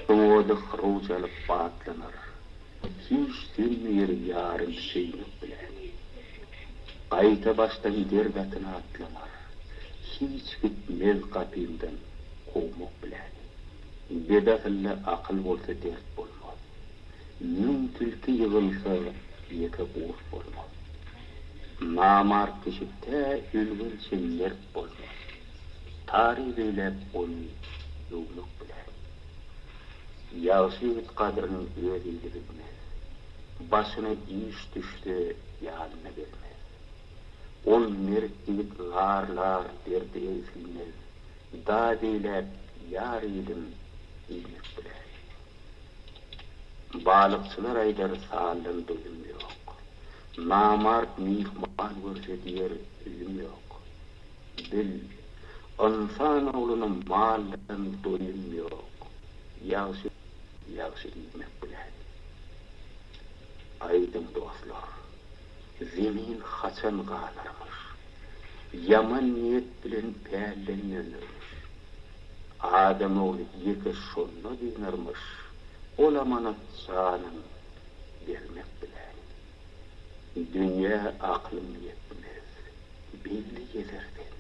Doğdu xrojalıp batlanır. Hiç silmeyir yarın şeyini bilen. Qayta baştan dergatına atlanır. Hiç gitmez kapimden kovmak bilen. Bedafille akıl olsa dert bolmaz. Mün tülki yığılsa yeke uğur bolmaz. Namar kişikte ülgünse mert bolmaz. Tarih eylep onu yoğunluk bilen. Yağsıyıt kadrının öğreyle bitmez. Başına iş düştü, yağına vermez. Ol mertlik larlar derdi ezilmez. Da deylep yar elim ilmek bilen. Balıkçılar aydar sağlam doyum yok. Namart mihman görse diyer üzüm yok. Bil, insan oğlunun maldan doyum yok. Yağsı ilmek bilen. Aydın dostlar, zemin haçan qalırmış. Yaman niyet bilen pärlenlenirmiş. Adam oğlu yeke şonna dinirmiş. Ol amanat canın vermek bilen. Dünya aklım yetmez, belli gelirden.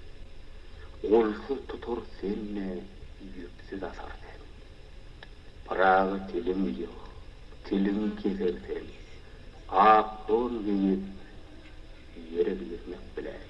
Olsa tutur senne yüksüz asardan. Prağı tilim yok, tilim kezerden. Ak don giyip yere girmek bilen.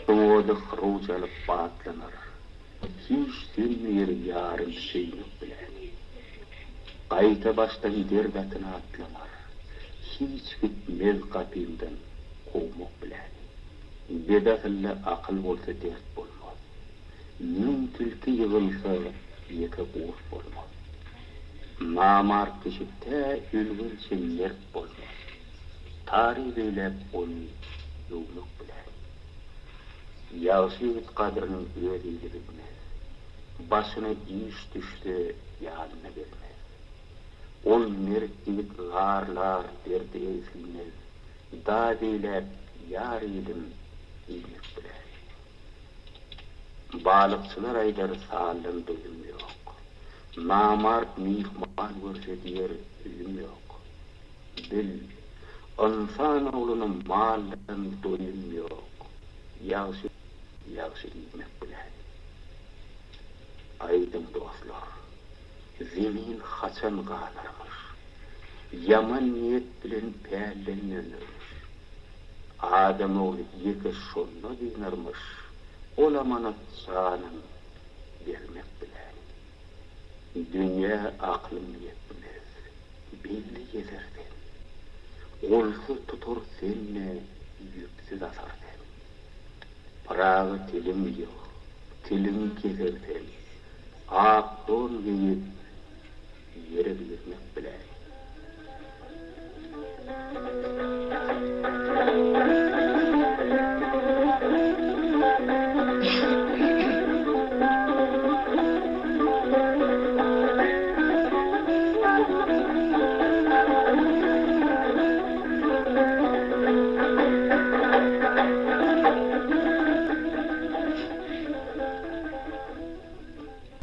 Doğdu xrojalıp batlanır. Hiç silmeyir yarın şeyini bilen. Qayta baştan dergatına atlanır. Hiç gitmez kapimden kovmak bilen. Bedafille akıl olsa dert bolmaz. Mün tülki yığılsa yeke uğur bolmaz. Namar kişikte ülgünse mert bolmaz. Tarih eylep onu yoğunluk bilen. Yağsıyıt kadrının öğreyle bitmez. Başına iş düştü, yağına vermez. Ol mertlik larlar derdi ezilmez. Da deylep yar elim ilmek bilen. Balıkçılar aydar sağlam doyum yok. Namart mihman görse diyer üzüm yok. Bil, İnsan oğlunun maldan doyum yok. Yağsı yemek bilen. Aydın dostlar. Zemin haçan galarmış. Yaman niyet bilen pärlenlenirmiş. Adam oğlu yeke şonno dinarmış. Olamanat canın vermek bilen. Dünya aklım yetmez. Belli gelirden. Olsa tutur senne yüpsiz asardan. Prağı tilim yok. Tilim keserden. Ak don giyip yere bilirmek bilen.